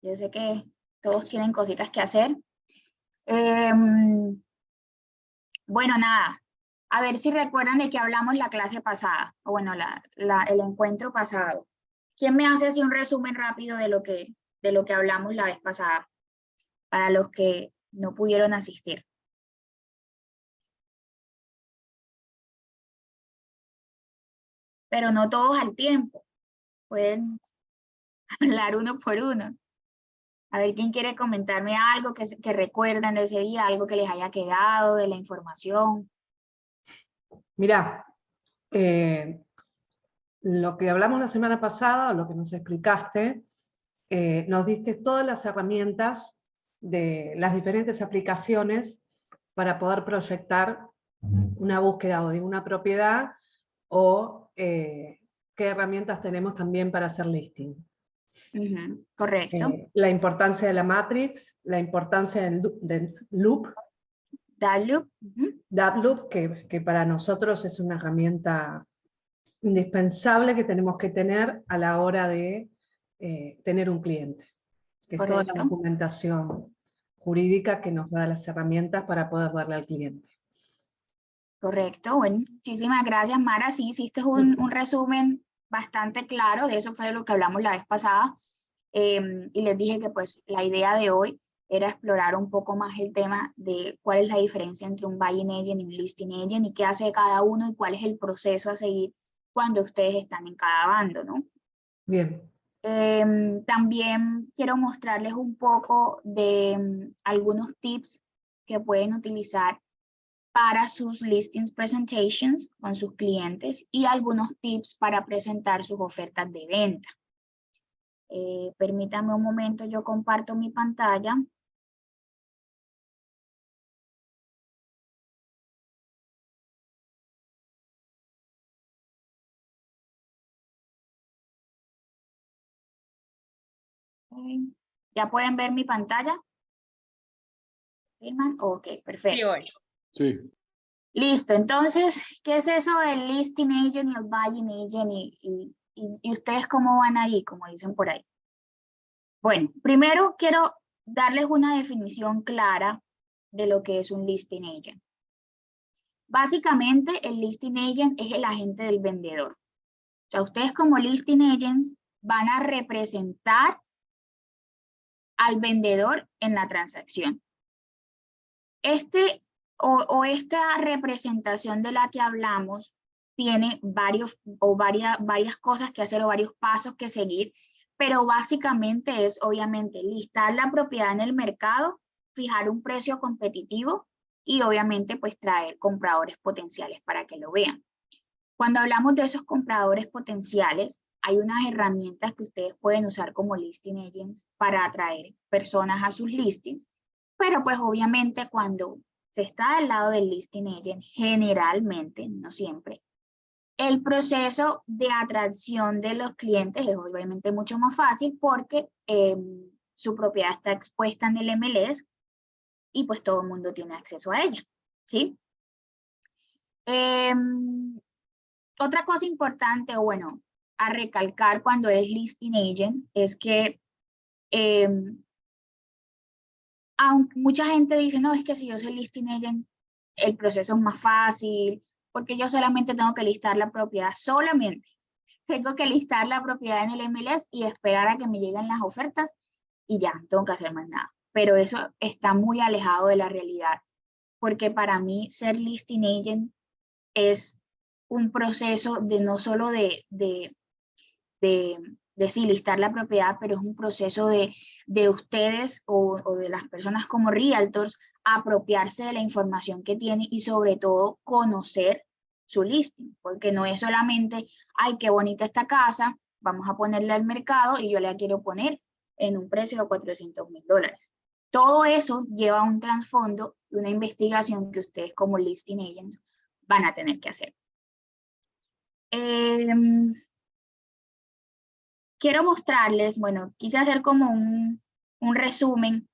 Yo sé que todos tienen cositas que hacer. Bueno, nada. A ver si recuerdan de qué hablamos la clase pasada, o bueno, el encuentro pasado. ¿Quién me hace así un resumen rápido de lo que hablamos la vez pasada, para los que no pudieron asistir? Pero no todos al tiempo, pueden hablar uno por uno. A ver, ¿quién quiere comentarme algo que recuerdan de ese día, algo que les haya quedado de la información? Mirá, lo que hablamos la semana pasada, o lo que nos explicaste, nos diste todas las herramientas de las diferentes aplicaciones para poder proyectar una búsqueda o de una propiedad, o qué herramientas tenemos también para hacer listing. Correcto. La importancia de la matrix, la importancia del loop, Dabloop, que para nosotros es una herramienta indispensable que tenemos que tener a la hora de tener un cliente, que es toda la Correcto. documentación jurídica que nos da las herramientas para poder darle al cliente. Correcto. Bueno, muchísimas gracias, Mara. Sí, hiciste un resumen bastante claro, de eso fue de lo que hablamos la vez pasada. Y les dije que pues la idea de hoy era explorar un poco más el tema de cuál es la diferencia entre un buying agent y un listing agent y qué hace cada uno y cuál es el proceso a seguir cuando ustedes están en cada bando, ¿no? Bien. También quiero mostrarles un poco de algunos tips que pueden utilizar para sus listings presentations con sus clientes y algunos tips para presentar sus ofertas de venta. Permítanme un momento, yo comparto mi pantalla. ¿Ya pueden ver mi pantalla? ¿Firman? Ok, perfecto. Sí. Listo, entonces, ¿qué es eso del listing agent y el buying agent y ustedes cómo van ahí, como dicen por ahí? Bueno, primero quiero darles una definición clara de lo que es un listing agent. Básicamente, el listing agent es el agente del vendedor. O sea, ustedes como listing agents van a representar al vendedor en la transacción. Esta representación de la que hablamos tiene varias cosas que hacer o varios pasos que seguir, pero básicamente es obviamente listar la propiedad en el mercado, fijar un precio competitivo y obviamente pues traer compradores potenciales para que lo vean. Cuando hablamos de esos compradores potenciales, hay unas herramientas que ustedes pueden usar como listing agents para atraer personas a sus listings, pero pues obviamente cuando se está del lado del listing agent, generalmente, no siempre, el proceso de atracción de los clientes es obviamente mucho más fácil porque su propiedad está expuesta en el MLS y pues todo el mundo tiene acceso a ella, ¿sí? Otra cosa importante, o bueno, a recalcar cuando eres listing agent, es que aunque mucha gente dice, no, es que si yo soy listing agent, el proceso es más fácil, porque yo solamente tengo que listar la propiedad, solamente tengo que listar la propiedad en el MLS y esperar a que me lleguen las ofertas y ya, no tengo que hacer más nada. Pero eso está muy alejado de la realidad, porque para mí ser listing agent es un proceso de no solo de sí listar la propiedad, pero es un proceso de ustedes o de las personas como realtors apropiarse de la información que tienen y sobre todo conocer su listing, porque no es solamente, ay, qué bonita esta casa, vamos a ponerla al mercado y yo la quiero poner en un precio de $400,000. Todo eso lleva un trasfondo de una investigación que ustedes como listing agents van a tener que hacer. Quiero mostrarles, bueno, quise hacer como un resumen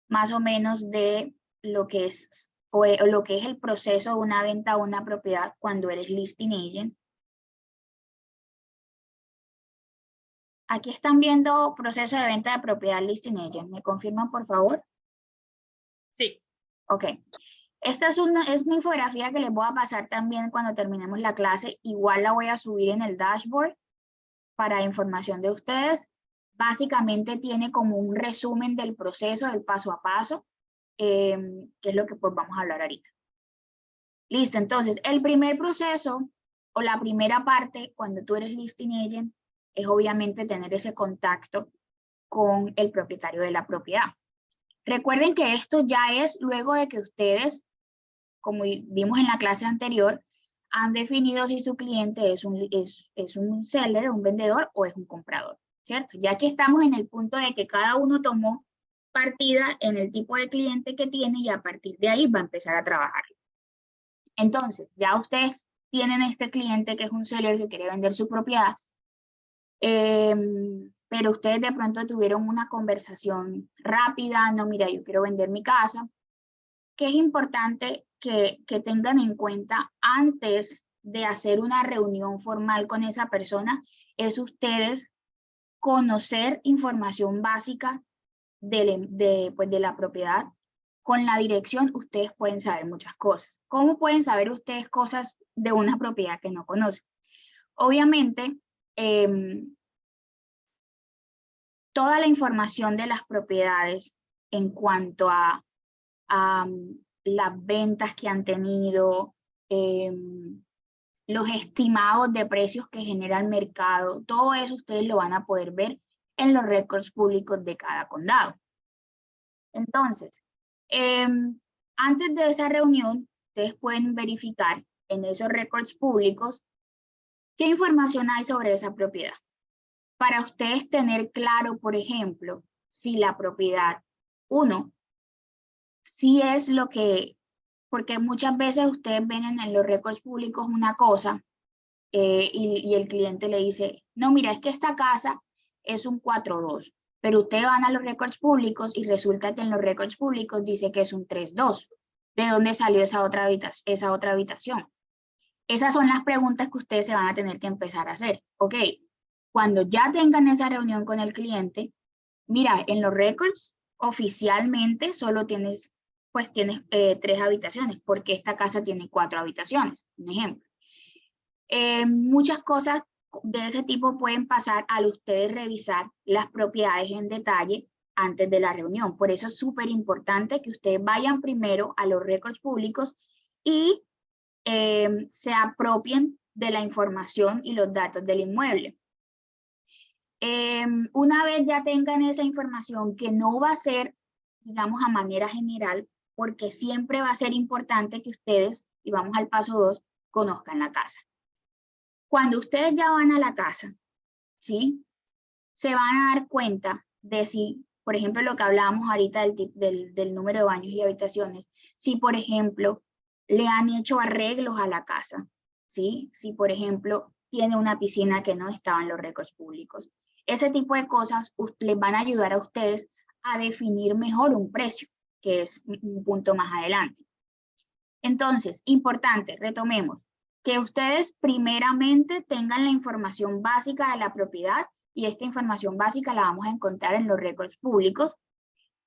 más o menos de lo que es o lo que es el proceso de una venta o una propiedad cuando eres listing agent. Aquí están viendo proceso de venta de propiedad Listing Agent. ¿Me confirman, por favor? Sí. Ok. Esta es una infografía que les voy a pasar también cuando terminemos la clase. Igual la voy a subir en el dashboard para información de ustedes. Básicamente tiene como un resumen del proceso, del paso a paso, que es lo que pues vamos a hablar ahorita. Listo, entonces el primer proceso o la primera parte cuando tú eres Listing Agent es obviamente tener ese contacto con el propietario de la propiedad. Recuerden que esto ya es luego de que ustedes, como vimos en la clase anterior, han definido si su cliente es un seller, un vendedor o es un comprador, ¿cierto? Ya que estamos en el punto de que cada uno tomó partida en el tipo de cliente que tiene y a partir de ahí va a empezar a trabajar. Entonces, ya ustedes tienen este cliente que es un seller que quiere vender su propiedad, pero ustedes de pronto tuvieron una conversación rápida, no, mira, yo quiero vender mi casa, que es importante que tengan en cuenta antes de hacer una reunión formal con esa persona, es ustedes conocer información básica de la propiedad. Con la dirección ustedes pueden saber muchas cosas. ¿Cómo pueden saber ustedes cosas de una propiedad que no conocen? Obviamente, toda la información de las propiedades en cuanto a las ventas que han tenido, los estimados de precios que genera el mercado, todo eso ustedes lo van a poder ver en los récords públicos de cada condado. Entonces, antes de esa reunión, ustedes pueden verificar en esos récords públicos qué información hay sobre esa propiedad. Para ustedes tener claro, por ejemplo, si la propiedad, uno, si es lo que, porque muchas veces ustedes ven en los récords públicos una cosa y el cliente le dice, no, mira, es que esta casa es un 4-2, pero ustedes van a los récords públicos y resulta que en los récords públicos dice que es un 3-2. ¿De dónde salió esa otra habitación? Esas son las preguntas que ustedes se van a tener que empezar a hacer. Ok, cuando ya tengan esa reunión con el cliente, mira, en los récords oficialmente solo tienes 3 habitaciones, porque esta casa tiene 4 habitaciones, un ejemplo. Muchas cosas de ese tipo pueden pasar al ustedes revisar las propiedades en detalle antes de la reunión. Por eso es súper importante que ustedes vayan primero a los récords públicos y se apropien de la información y los datos del inmueble. Una vez ya tengan esa información, que no va a ser, digamos, a manera general, porque siempre va a ser importante que ustedes, y vamos al paso 2, conozcan la casa. Cuando ustedes ya van a la casa, ¿sí? Se van a dar cuenta de si, por ejemplo, lo que hablábamos ahorita del número de baños y habitaciones, si, por ejemplo, le han hecho arreglos a la casa, ¿sí? Si, por ejemplo, tiene una piscina que no estaba en los récords públicos. Ese tipo de cosas les van a ayudar a ustedes a definir mejor un precio, que es un punto más adelante. Entonces, importante, retomemos, que ustedes primeramente tengan la información básica de la propiedad y esta información básica la vamos a encontrar en los récords públicos.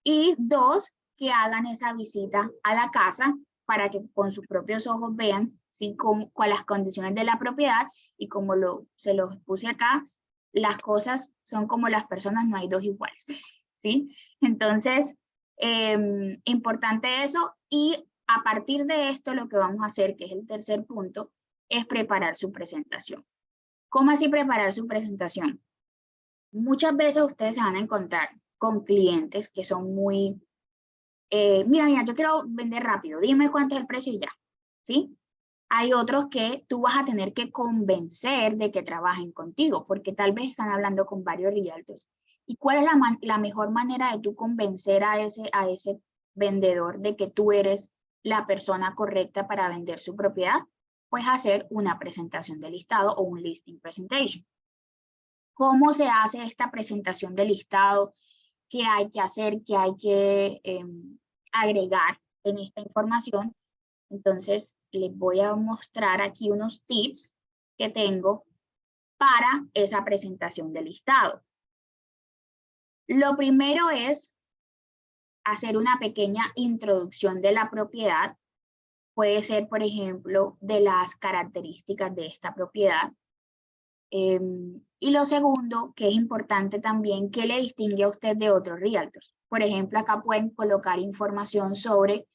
Y 2, que hagan esa visita a la casa para que con sus propios ojos vean, ¿sí?, cuáles las condiciones de la propiedad y como se los puse acá, las cosas son como las personas, no hay dos iguales, ¿sí? Entonces, importante eso, y a partir de esto lo que vamos a hacer, que es el tercer punto, es preparar su presentación. ¿Cómo así preparar su presentación? Muchas veces ustedes se van a encontrar con clientes que son muy, mira, yo quiero vender rápido, dime cuánto es el precio y ya, ¿sí? Hay otros que tú vas a tener que convencer de que trabajen contigo, porque tal vez están hablando con varios realtors. ¿Y cuál es la mejor manera de tú convencer a ese vendedor de que tú eres la persona correcta para vender su propiedad? Pues hacer una presentación de listado o un listing presentation. ¿Cómo se hace esta presentación de listado? ¿Qué hay que hacer? ¿Qué hay que agregar en esta información? Entonces, les voy a mostrar aquí unos tips que tengo para esa presentación de listado. Lo primero es hacer una pequeña introducción de la propiedad. Puede ser, por ejemplo, de las características de esta propiedad. Y lo segundo, que es importante también, ¿qué le distingue a usted de otros realtors? Por ejemplo, acá pueden colocar información sobre,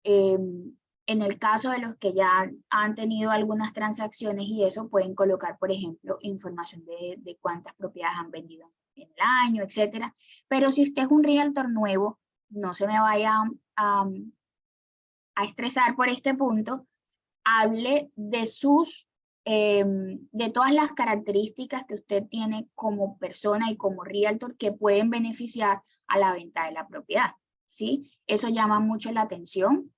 en el caso de los que ya han tenido algunas transacciones y eso, pueden colocar, por ejemplo, información de cuántas propiedades han vendido en el año, etcétera. Pero si usted es un realtor nuevo, no se me vaya a estresar por este punto, hable de de todas las características que usted tiene como persona y como realtor que pueden beneficiar a la venta de la propiedad, ¿sí? Eso llama mucho la atención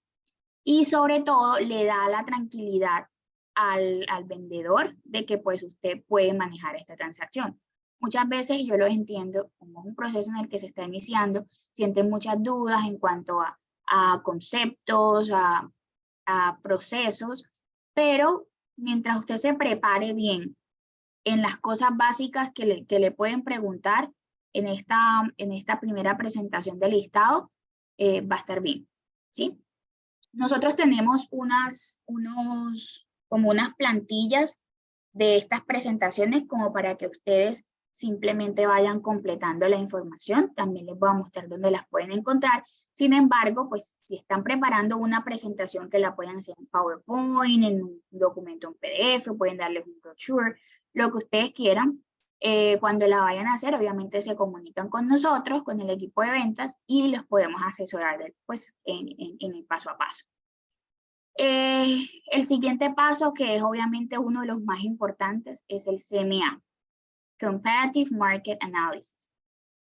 y sobre todo le da la tranquilidad al vendedor de que pues usted puede manejar esta transacción. Muchas veces yo lo entiendo, como es un proceso en el que se está iniciando, sienten muchas dudas en cuanto a conceptos, a procesos, pero mientras usted se prepare bien en las cosas básicas que le pueden preguntar en esta primera presentación del listado, va a estar bien, ¿sí? Nosotros tenemos como unas plantillas de estas presentaciones como para que ustedes simplemente vayan completando la información. También les voy a mostrar dónde las pueden encontrar. Sin embargo, pues si están preparando una presentación que la pueden hacer en PowerPoint, en un documento en PDF, pueden darles un brochure, lo que ustedes quieran. Cuando la vayan a hacer, obviamente se comunican con nosotros, con el equipo de ventas y los podemos asesorar pues, en el paso a paso. El siguiente paso, que es obviamente uno de los más importantes, es el CMA, Comparative Market Analysis.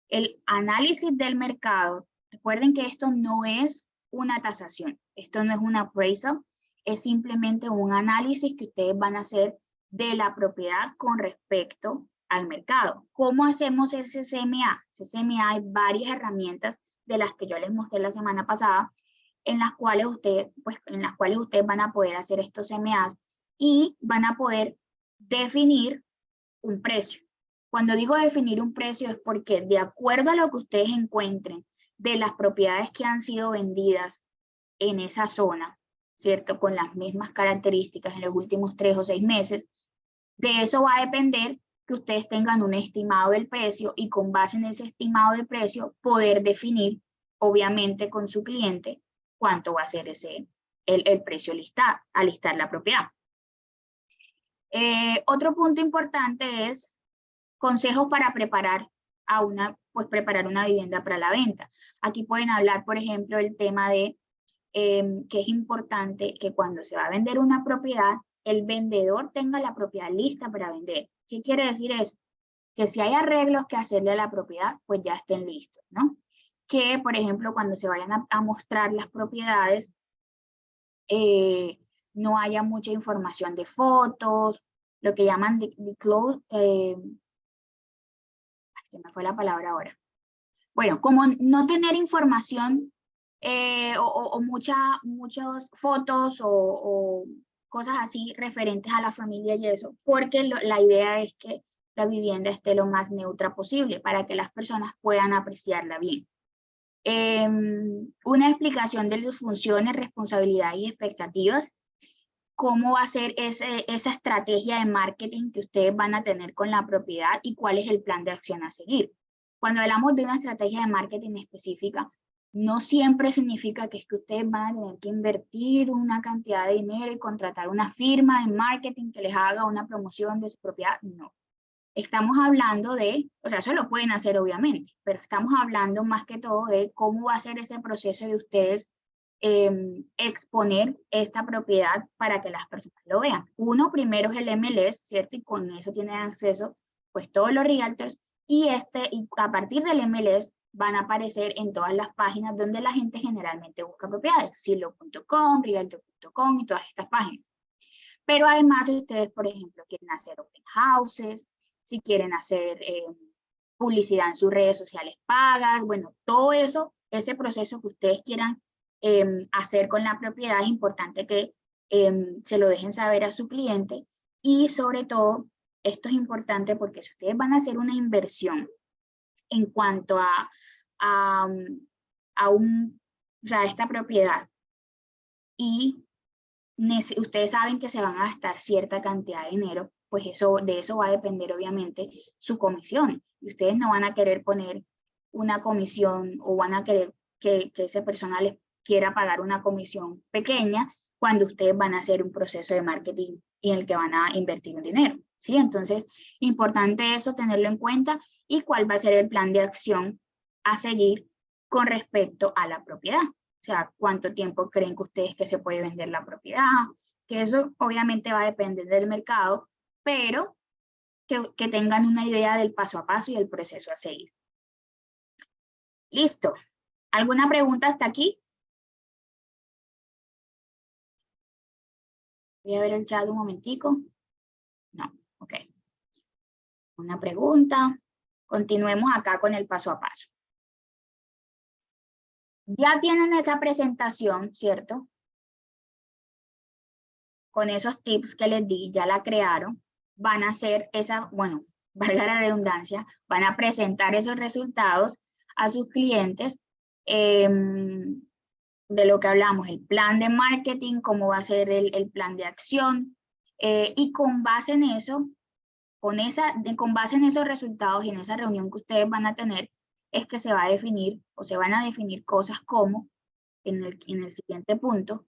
El análisis del mercado, recuerden que esto no es una tasación, esto no es un appraisal, es simplemente un análisis que ustedes van a hacer de la propiedad con respecto al mercado. ¿Cómo hacemos ese CMA? Ese CMA hay varias herramientas de las que yo les mostré la semana pasada, en las cuales ustedes van a poder hacer estos CMAs y van a poder definir un precio. Cuando digo definir un precio es porque de acuerdo a lo que ustedes encuentren de las propiedades que han sido vendidas en esa zona, ¿cierto? Con las mismas características en los últimos 3 o 6 meses, de eso va a depender que ustedes tengan un estimado del precio y con base en ese estimado del precio poder definir, obviamente con su cliente, cuánto va a ser el precio a listar la propiedad. Otro punto importante es consejos para preparar preparar una vivienda para la venta. Aquí pueden hablar, por ejemplo, el tema de que es importante que cuando se va a vender una propiedad, el vendedor tenga la propiedad lista para vender. ¿Qué quiere decir eso? Que si hay arreglos que hacerle a la propiedad, pues ya estén listos, ¿no? Que, por ejemplo, cuando se vayan a mostrar las propiedades, no haya mucha información de fotos, lo que llaman de close, se me fue la palabra ahora. Bueno, como no tener información o muchas fotos o cosas así referentes a la familia y eso, porque la idea es que la vivienda esté lo más neutra posible para que las personas puedan apreciarla bien. Una explicación de sus funciones, responsabilidades y expectativas, cómo va a ser esa estrategia de marketing que ustedes van a tener con la propiedad y cuál es el plan de acción a seguir. Cuando hablamos de una estrategia de marketing específica, no siempre significa que es que ustedes van a tener que invertir una cantidad de dinero y contratar una firma de marketing que les haga una promoción de su propiedad. No. Estamos hablando o sea, eso lo pueden hacer obviamente, pero estamos hablando más que todo de cómo va a ser ese proceso de ustedes exponer esta propiedad para que las personas lo vean. Uno, primero es el MLS, ¿cierto? Y con eso tienen acceso pues todos los realtors y a partir del MLS van a aparecer en todas las páginas donde la gente generalmente busca propiedades, Zillow.com, Realtor.com y todas estas páginas. Pero además, si ustedes, por ejemplo, quieren hacer open houses, si quieren hacer publicidad en sus redes sociales pagas, bueno, todo eso, ese proceso que ustedes quieran hacer con la propiedad, es importante que se lo dejen saber a su cliente y sobre todo, esto es importante porque si ustedes van a hacer una inversión en cuanto a esta propiedad. Y ustedes saben que se van a gastar cierta cantidad de dinero, pues de eso va a depender obviamente su comisión. Y ustedes no van a querer poner una comisión o van a querer que esa persona les quiera pagar una comisión pequeña cuando ustedes van a hacer un proceso de marketing en el que van a invertir un dinero, ¿sí? Entonces, importante eso tenerlo en cuenta y cuál va a ser el plan de acción a seguir con respecto a la propiedad. O sea, cuánto tiempo creen que ustedes que se puede vender la propiedad, que eso obviamente va a depender del mercado, pero que tengan una idea del paso a paso y el proceso a seguir. Listo. ¿Alguna pregunta hasta aquí? Voy a ver el chat un momentico. No, ok. Una pregunta. Continuemos acá con el paso a paso. Ya tienen esa presentación, ¿cierto? Con esos tips que les di, ya la crearon. Van a hacer bueno, valga la redundancia, van a presentar esos resultados a sus clientes de lo que hablamos, el plan de marketing, cómo va a ser el plan de acción, y con base en eso, con base en esos resultados y en esa reunión que ustedes van a tener, es que se va a definir o se van a definir cosas como, en el siguiente punto,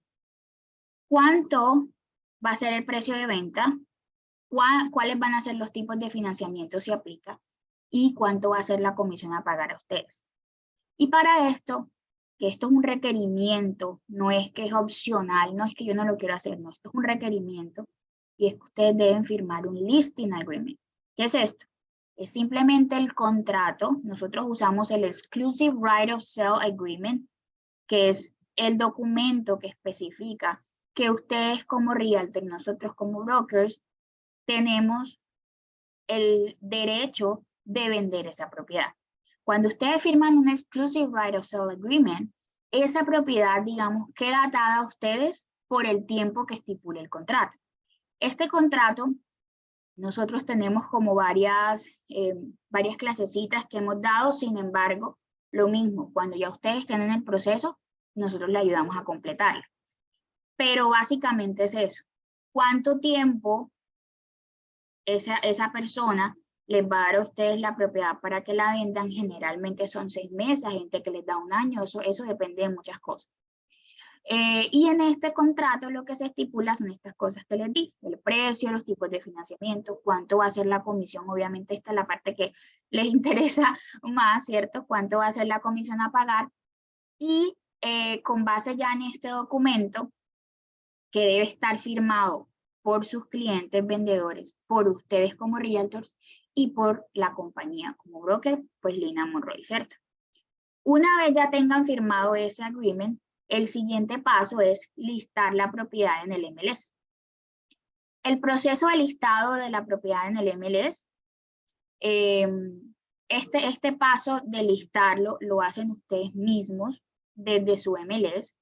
cuánto va a ser el precio de venta, cuáles van a ser los tipos de financiamiento si aplica y cuánto va a ser la comisión a pagar a ustedes. Y para esto, que esto es un requerimiento, no es que es opcional, no es que yo no lo quiero hacer, no, esto es un requerimiento y es que ustedes deben firmar un listing agreement. ¿Qué es esto? Es simplemente el contrato. Nosotros usamos el Exclusive Right of Sale Agreement, que es el documento que especifica que ustedes como realtor, nosotros como brokers, tenemos el derecho de vender esa propiedad. Cuando ustedes firman un Exclusive Right of Sale Agreement, esa propiedad, digamos, queda atada a ustedes por el tiempo que estipule el contrato. Este contrato, nosotros tenemos como varias clasecitas que hemos dado, sin embargo, lo mismo, cuando ya ustedes estén en el proceso, nosotros le ayudamos a completarlo. Pero básicamente es eso. ¿Cuánto tiempo esa persona les va a dar a ustedes la propiedad para que la vendan? Generalmente son 6 meses, hay gente que les da 1 año, eso depende de muchas cosas. Y en este contrato lo que se estipula son estas cosas que les di, el precio, los tipos de financiamiento, cuánto va a ser la comisión, obviamente esta es la parte que les interesa más, ¿cierto? Cuánto va a ser la comisión a pagar y con base ya en este documento que debe estar firmado por sus clientes vendedores, por ustedes como realtors y por la compañía como broker, pues Lina Monroy, ¿cierto? Una vez ya tengan firmado ese agreement, el siguiente paso es listar la propiedad en el MLS. El proceso de listado de la propiedad en el MLS, este paso de listarlo lo hacen ustedes mismos desde su MLS.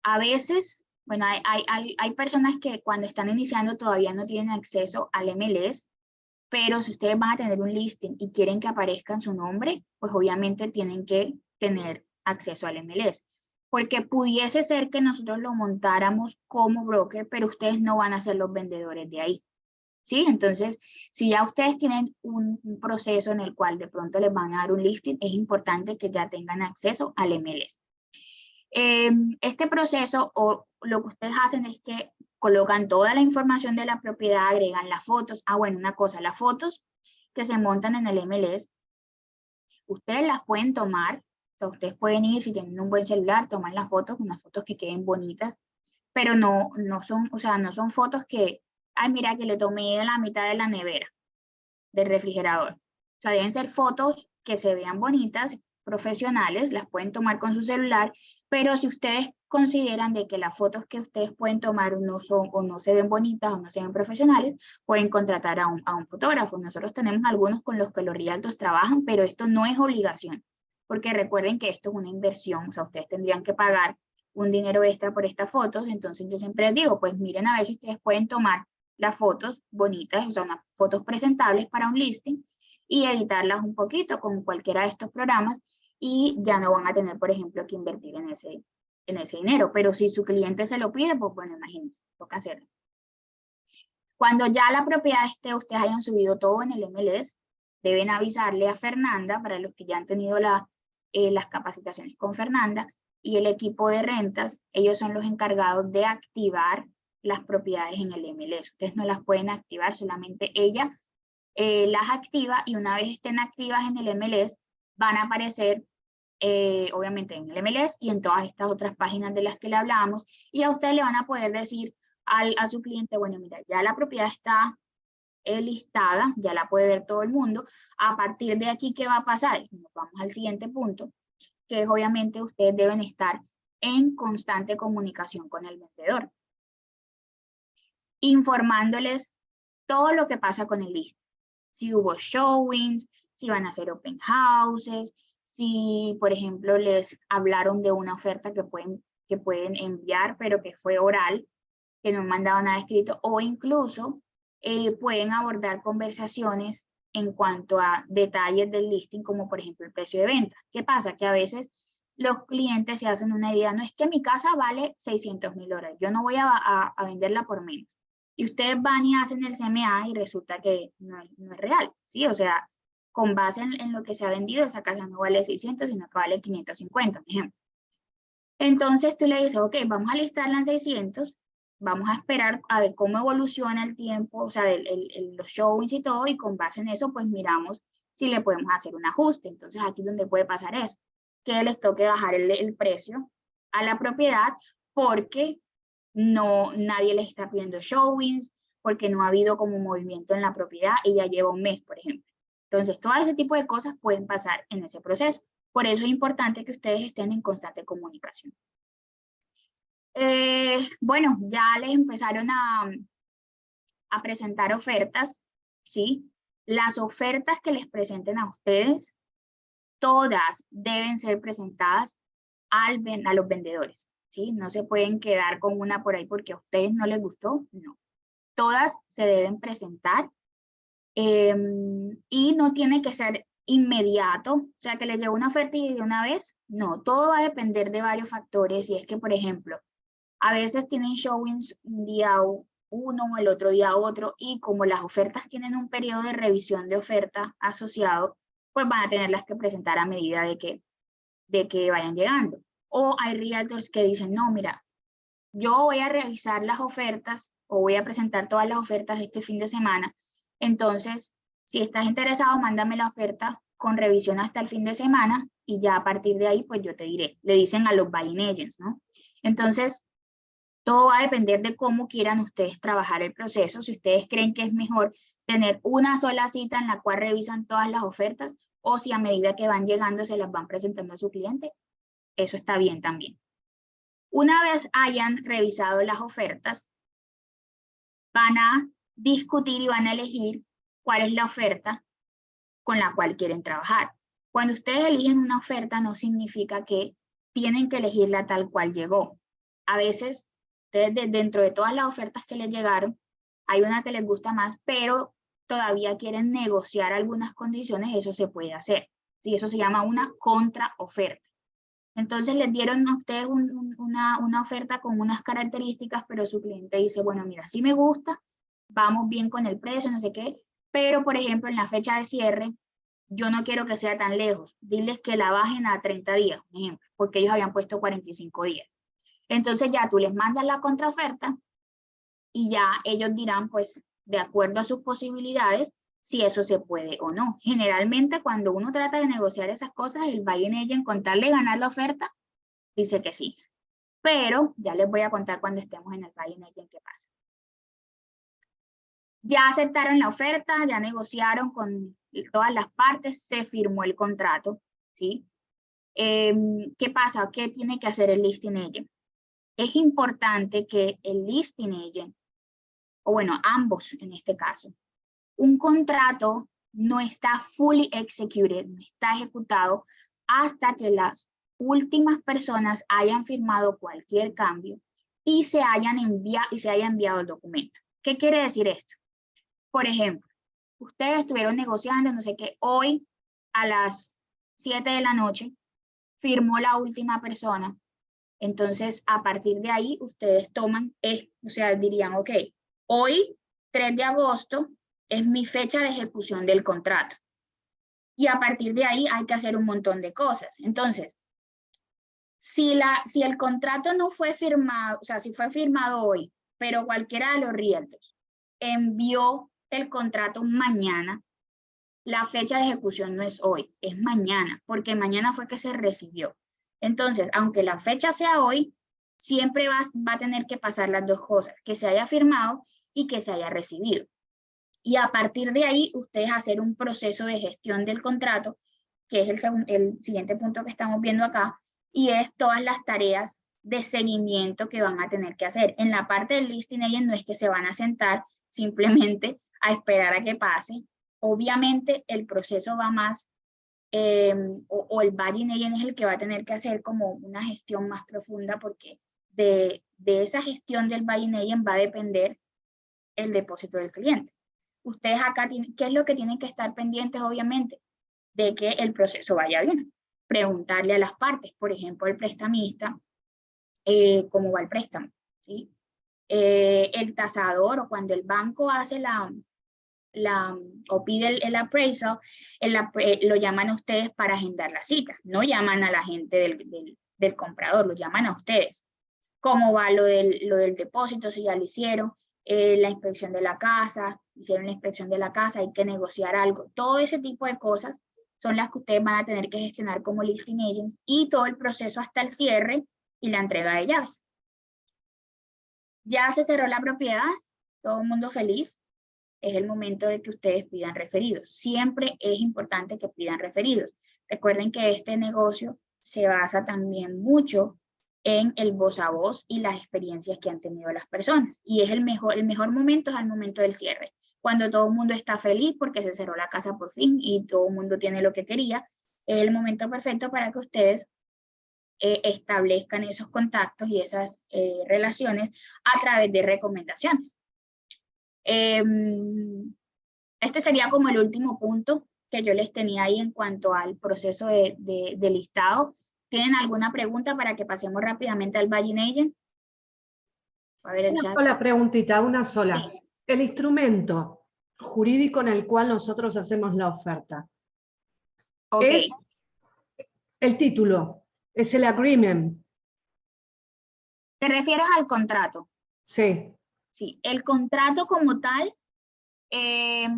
A veces, bueno, hay personas que cuando están iniciando todavía no tienen acceso al MLS, pero si ustedes van a tener un listing y quieren que aparezca en su nombre, pues obviamente tienen que tener acceso al MLS. Porque pudiese ser que nosotros lo montáramos como broker, pero ustedes no van a ser los vendedores de ahí. ¿Sí? Entonces, si ya ustedes tienen un proceso en el cual de pronto les van a dar un listing, es importante que ya tengan acceso al MLS. Este proceso, o lo que ustedes hacen es que colocan toda la información de la propiedad, agregan las fotos. Ah, bueno, una cosa, las fotos que se montan en el MLS, ustedes las pueden tomar, o sea, ustedes pueden ir, si tienen un buen celular, tomar las fotos, unas fotos que queden bonitas, pero no son, o sea, no son fotos que, ay, mira, que le tomé en la mitad de la nevera, del refrigerador. O sea, deben ser fotos que se vean bonitas, profesionales, las pueden tomar con su celular, pero si ustedes consideran de que las fotos que ustedes pueden tomar no son o no se ven bonitas o no se ven profesionales, pueden contratar a un fotógrafo. Nosotros tenemos algunos con los que los realtors trabajan, pero esto no es obligación, porque recuerden que esto es una inversión, o sea, ustedes tendrían que pagar un dinero extra por estas fotos. Entonces yo siempre les digo, pues miren a ver si ustedes pueden tomar las fotos bonitas, o sea, unas fotos presentables para un listing, y editarlas un poquito con cualquiera de estos programas, y ya no van a tener, por ejemplo, que invertir en ese dinero. Pero si su cliente se lo pide, pues bueno, imagínense, toca hacerlo. Cuando ya la propiedad esté, ustedes hayan subido todo en el MLS, deben avisarle a Fernanda, para los que ya han tenido las capacitaciones con Fernanda, y el equipo de rentas, ellos son los encargados de activar las propiedades en el MLS. Ustedes no las pueden activar, solamente ella las activa, y una vez estén activas en el MLS, van a aparecer obviamente en el MLS y en todas estas otras páginas de las que le hablábamos, y a ustedes le van a poder decir a su cliente, bueno, mira, ya la propiedad está listada, ya la puede ver todo el mundo. A partir de aquí, ¿qué va a pasar? Nos vamos al siguiente punto, que es obviamente ustedes deben estar en constante comunicación con el vendedor, informándoles todo lo que pasa con el listing. Si hubo showings, si van a hacer open houses, si, por ejemplo, les hablaron de una oferta que pueden enviar, pero que fue oral, que no han mandado nada escrito, o incluso pueden abordar conversaciones en cuanto a detalles del listing, como por ejemplo el precio de venta. ¿Qué pasa? Que a veces los clientes se hacen una idea, no es que mi casa vale $600,000, yo no voy a venderla por menos. Y ustedes van y hacen el CMA y resulta que no es real, ¿sí? O sea, con base en lo que se ha vendido, esa casa no vale 600, sino que vale 550, por ejemplo. Entonces tú le dices, ok, vamos a listarla en 600, vamos a esperar a ver cómo evoluciona el tiempo, o sea, los showings y todo, y con base en eso, pues miramos si le podemos hacer un ajuste. Entonces aquí es donde puede pasar eso, que les toque bajar el precio a la propiedad porque nadie les está pidiendo showings, porque no ha habido como movimiento en la propiedad y ya lleva un mes, por ejemplo. Entonces, todo ese tipo de cosas pueden pasar en ese proceso. Por eso es importante que ustedes estén en constante comunicación. Bueno, ya les empezaron a presentar ofertas, ¿sí? Las ofertas que les presenten a ustedes, todas deben ser presentadas a los vendedores, ¿sí? No se pueden quedar con una por ahí porque a ustedes no les gustó, no. Todas se deben presentar y no tiene que ser inmediato, o sea, que les llegue una oferta y de una vez, no, todo va a depender de varios factores. Y es que, por ejemplo, a veces tienen showings un día uno, el otro día otro, y como las ofertas tienen un periodo de revisión de oferta asociado, pues van a tenerlas que presentar a medida de que vayan llegando. O hay realtors que dicen, no, mira, yo voy a revisar las ofertas o voy a presentar todas las ofertas este fin de semana. Entonces, si estás interesado, mándame la oferta con revisión hasta el fin de semana y ya a partir de ahí, pues yo te diré. Le dicen a los buying agents, ¿no? Entonces, todo va a depender de cómo quieran ustedes trabajar el proceso. Si ustedes creen que es mejor tener una sola cita en la cual revisan todas las ofertas, o si a medida que van llegando se las van presentando a su cliente, eso está bien también. Una vez hayan revisado las ofertas, van a discutir y van a elegir cuál es la oferta con la cual quieren trabajar. Cuando ustedes eligen una oferta, no significa que tienen que elegirla tal cual llegó. A veces, ustedes dentro de todas las ofertas que les llegaron, hay una que les gusta más, pero todavía quieren negociar algunas condiciones, eso se puede hacer. Sí, eso se llama una contraoferta. Entonces les dieron a ustedes una oferta con unas características, pero su cliente dice, bueno, mira, sí me gusta, vamos bien con el precio, no sé qué, pero por ejemplo en la fecha de cierre, yo no quiero que sea tan lejos, diles que la bajen a 30 días, por ejemplo, porque ellos habían puesto 45 días. Entonces ya tú les mandas la contraoferta y ya ellos dirán, pues, de acuerdo a sus posibilidades, si eso se puede o no. Generalmente cuando uno trata de negociar esas cosas, el buying agent con tal de ganar la oferta, dice que sí. Pero ya les voy a contar cuando estemos en el buying agent qué pasa. Ya aceptaron la oferta, ya negociaron con todas las partes, se firmó el contrato, ¿sí? ¿Qué pasa? ¿Qué tiene que hacer el listing agent? Es importante que el listing agent, o bueno, ambos en este caso, un contrato no está fully executed, no está ejecutado hasta que las últimas personas hayan firmado cualquier cambio y se haya enviado el documento. ¿Qué quiere decir esto? Por ejemplo, ustedes estuvieron negociando, no sé qué, hoy a las 7 de la noche firmó la última persona. Entonces, a partir de ahí, ustedes toman, o sea, dirían, ok, hoy, 3 de agosto, es mi fecha de ejecución del contrato. Y a partir de ahí hay que hacer un montón de cosas. Entonces, si el contrato no fue firmado, o sea, si fue firmado hoy, pero cualquiera de los realtors envió el contrato mañana, la fecha de ejecución no es hoy, es mañana, porque mañana fue que se recibió. Entonces, aunque la fecha sea hoy, siempre va a tener que pasar las dos cosas, que se haya firmado y que se haya recibido. Y a partir de ahí, ustedes hacer un proceso de gestión del contrato, que es el siguiente punto que estamos viendo acá, y es todas las tareas de seguimiento que van a tener que hacer. En la parte del listing agent no es que se van a sentar simplemente a esperar a que pase. Obviamente el proceso va más, o el buying agent es el que va a tener que hacer como una gestión más profunda, porque de esa gestión del buying agent va a depender el depósito del cliente. Ustedes acá, ¿qué es lo que tienen que estar pendientes? Obviamente, de que el proceso vaya bien. Preguntarle a las partes, por ejemplo, el prestamista, cómo va el préstamo, ¿sí? El tasador, o cuando el banco hace o pide el appraisal, lo llaman a ustedes para agendar la cita. No llaman a la gente del comprador, lo llaman a ustedes. ¿Cómo va lo del depósito? Si ya lo hicieron. La inspección de la casa, hicieron la inspección de la casa, hay que negociar algo. Todo ese tipo de cosas son las que ustedes van a tener que gestionar como listing agents, y todo el proceso hasta el cierre y la entrega de llaves. Ya se cerró la propiedad, todo el mundo feliz. Es el momento de que ustedes pidan referidos. Siempre es importante que pidan referidos. Recuerden que este negocio se basa también mucho en el voz a voz y las experiencias que han tenido las personas. Y es el mejor momento es al momento del cierre, cuando todo el mundo está feliz porque se cerró la casa por fin y todo el mundo tiene lo que quería. Es el momento perfecto para que ustedes establezcan esos contactos y esas relaciones a través de recomendaciones. Este sería como el último punto que yo les tenía ahí en cuanto al proceso de listado. ¿Tienen alguna pregunta para que pasemos rápidamente al buying agent? A ver el Una chat. sola preguntita, una sola. Sí. El instrumento jurídico en el cual nosotros hacemos la oferta. Ok. Es el título, es el agreement. ¿Te refieres al contrato? Sí. Sí, el contrato como tal, que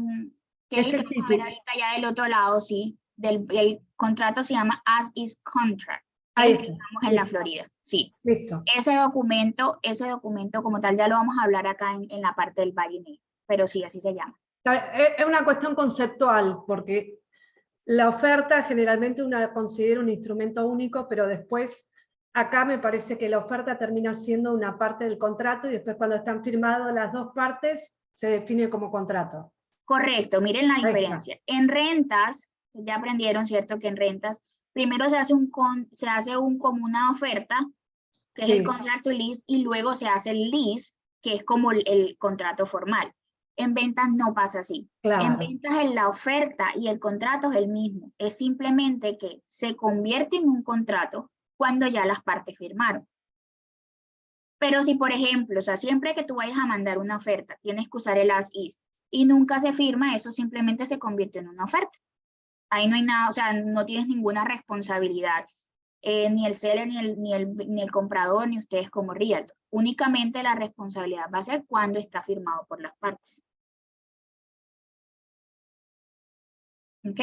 es el que vamos a ver ahorita ya del otro lado, sí. El contrato se llama As Is Contract. Ahí el que estamos en la Florida, sí. Listo. Ese documento como tal ya lo vamos a hablar acá en la parte del buying agent, pero sí, así se llama. Es una cuestión conceptual, porque la oferta generalmente uno considera un instrumento único, pero después acá me parece que la oferta termina siendo una parte del contrato y después cuando están firmadas las dos partes se define como contrato. Correcto, miren la diferencia. En rentas, ya aprendieron, ¿cierto? Que en rentas primero se hace como una oferta, que es el contract to lease, y luego se hace el lease, que es como el contrato formal. En ventas no pasa así. Claro. En ventas la oferta y el contrato es el mismo. Es simplemente que se convierte en un contrato cuando ya las partes firmaron. Pero si, por ejemplo, o sea, siempre que tú vayas a mandar una oferta, tienes que usar el as is y nunca se firma, eso simplemente se convierte en una oferta. Ahí no hay nada, o sea, no tienes ninguna responsabilidad. Ni el seller, ni el comprador, ni ustedes como realtor. Únicamente la responsabilidad va a ser cuando está firmado por las partes. ¿Ok?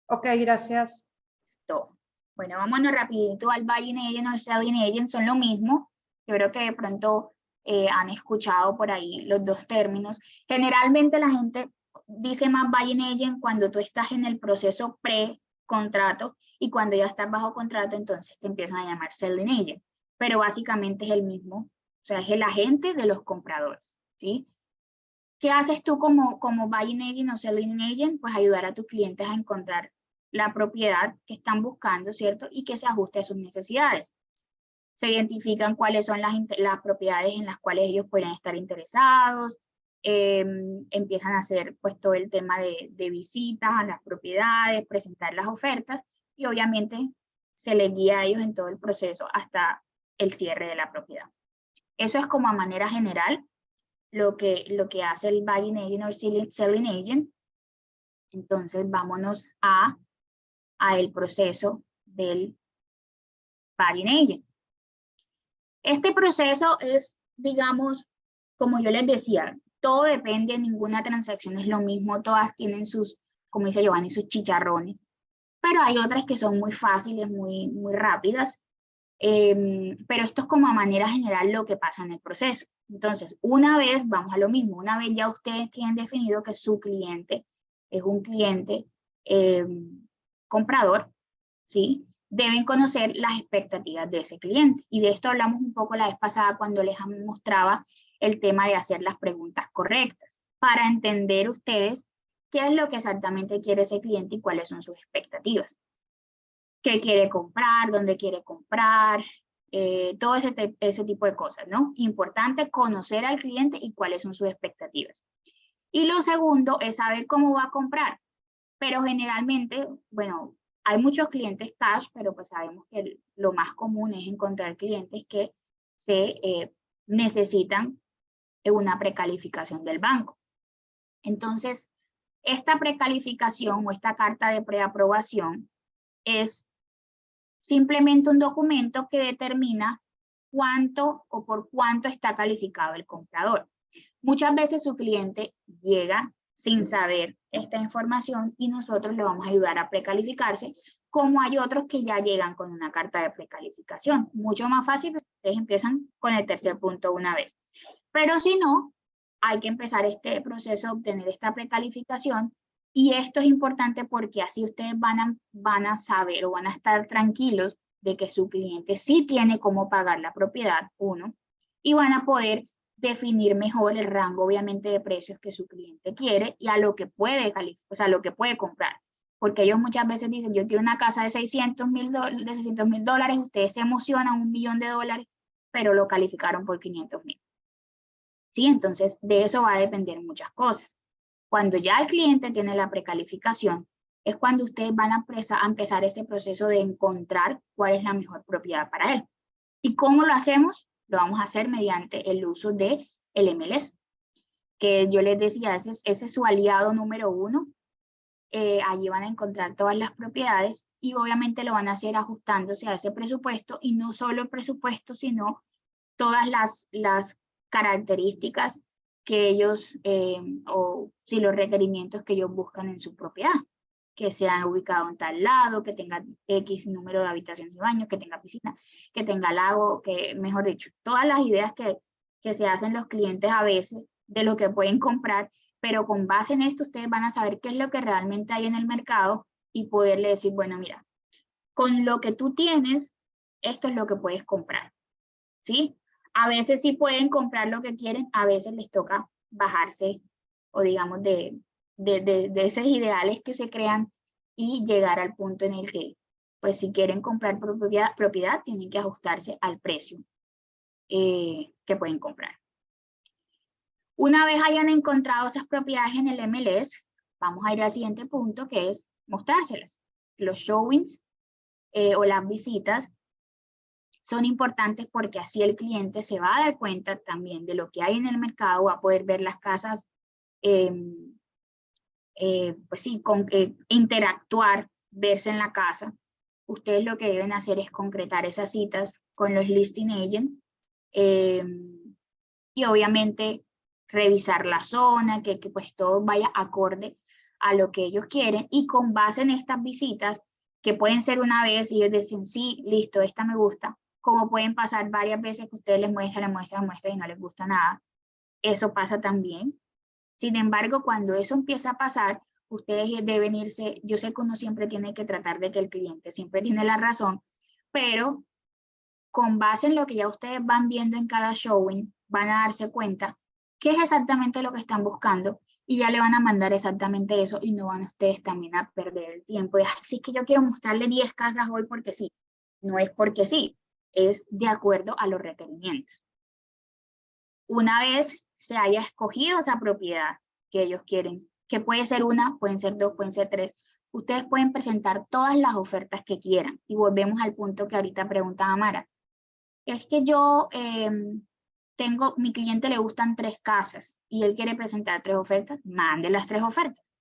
Ok, gracias. Listo. Bueno, vámonos rapidito al buying agent o el selling agent, son lo mismo. Yo creo que de pronto han escuchado por ahí los dos términos. Generalmente la gente dice más buying agent cuando tú estás en el proceso pre-contrato, y cuando ya estás bajo contrato, entonces te empiezan a llamar selling agent. Pero básicamente es el mismo, o sea, es el agente de los compradores, ¿sí? ¿Qué haces tú como buying agent o selling agent? Pues ayudar a tus clientes a encontrar la propiedad que están buscando, ¿cierto? Y que se ajuste a sus necesidades. se identifican cuáles son las propiedades en las cuales ellos podrían estar interesados, empiezan a hacer pues todo el tema de visitas a las propiedades, presentar las ofertas y obviamente se les guía a ellos en todo el proceso hasta el cierre de la propiedad. Eso es como a manera general lo que hace el buying agent o selling agent. Entonces vámonos a el proceso del buying agent. Este proceso es, digamos, como yo les decía, todo depende, ninguna transacción es lo mismo, todas tienen sus, como dice Giovanni, sus chicharrones, pero hay otras que son muy fáciles, muy rápidas, pero esto es como a manera general lo que pasa en el proceso. Entonces, una vez, vamos a lo mismo, una vez ya ustedes tienen definido que su cliente es un cliente comprador, ¿sí? Deben conocer las expectativas de ese cliente. Y de esto hablamos un poco la vez pasada cuando les mostraba el tema de hacer las preguntas correctas, para entender ustedes qué es lo que exactamente quiere ese cliente y cuáles son sus expectativas. ¿Qué quiere comprar? ¿Dónde quiere comprar? Todo ese tipo de cosas, ¿no? Importante conocer al cliente y cuáles son sus expectativas. Y lo segundo es saber cómo va a comprar. Pero generalmente, bueno, hay muchos clientes cash, pero pues sabemos que lo más común es encontrar clientes que se necesitan una precalificación del banco. Entonces, esta precalificación o esta carta de preaprobación es simplemente un documento que determina cuánto o por cuánto está calificado el comprador. Muchas veces su cliente llega sin saber esta información y nosotros le vamos a ayudar a precalificarse, como hay otros que ya llegan con una carta de precalificación. Mucho más fácil, porque ustedes empiezan con el tercer punto una vez. Pero si no, hay que empezar este proceso de obtener esta precalificación, y esto es importante porque así ustedes van a saber o van a estar tranquilos de que su cliente sí tiene cómo pagar la propiedad, uno, y van a poder definir mejor el rango, obviamente, de precios que su cliente quiere y a lo que puede calificar, o sea, lo que puede comprar. Porque ellos muchas veces dicen, yo quiero una casa de $600,000, ustedes se emocionan, $1.000.000, pero lo calificaron por 500,000. ¿Sí? Entonces, de eso va a depender muchas cosas. Cuando ya el cliente tiene la precalificación, es cuando ustedes van a empezar ese proceso de encontrar cuál es la mejor propiedad para él. ¿Y cómo lo hacemos? Lo vamos a hacer mediante el uso de el MLS, que yo les decía, ese es su aliado número uno. Allí van a encontrar todas las propiedades y obviamente lo van a hacer ajustándose a ese presupuesto, y no solo el presupuesto, sino todas las características que ellos, o si los requerimientos que ellos buscan en su propiedad, que sea ubicado en tal lado, que tenga X número de habitaciones y baños, que tenga piscina, que tenga lago, que, mejor dicho, todas las ideas que se hacen los clientes a veces de lo que pueden comprar, pero con base en esto ustedes van a saber qué es lo que realmente hay en el mercado y poderle decir, bueno, mira, con lo que tú tienes, esto es lo que puedes comprar, ¿sí? A veces sí pueden comprar lo que quieren, a veces les toca bajarse, o digamos, de esos ideales que se crean y llegar al punto en el que, pues si quieren comprar propiedad tienen que ajustarse al precio que pueden comprar. Una vez hayan encontrado esas propiedades en el MLS, vamos a ir al siguiente punto, que es mostrárselas. Los showings o las visitas son importantes porque así el cliente se va a dar cuenta también de lo que hay en el mercado, va a poder ver las casas, pues sí, interactuar, verse en la casa. Ustedes lo que deben hacer es concretar esas citas con los listing agents y obviamente revisar la zona, que pues todo vaya acorde a lo que ellos quieren, y con base en estas visitas, que pueden ser una vez y ellos dicen, sí, listo, esta me gusta, como pueden pasar varias veces que ustedes les muestran y no les gusta nada. Eso pasa también. Sin embargo, cuando eso empieza a pasar, ustedes deben irse, yo sé que uno siempre tiene que tratar de que el cliente siempre tiene la razón, pero con base en lo que ya ustedes van viendo en cada showing, van a darse cuenta qué es exactamente lo que están buscando y ya le van a mandar exactamente eso, y no van ustedes también a perder el tiempo de, si es que yo quiero mostrarle 10 casas hoy porque sí. No es porque sí, es de acuerdo a los requerimientos. Una vez se haya escogido esa propiedad que ellos quieren, que puede ser una, pueden ser dos, pueden ser tres, ustedes pueden presentar todas las ofertas que quieran. Y volvemos al punto que ahorita preguntaba Mara. Es que yo mi cliente le gustan 3 casas y él quiere presentar 3 ofertas, mande las 3 ofertas.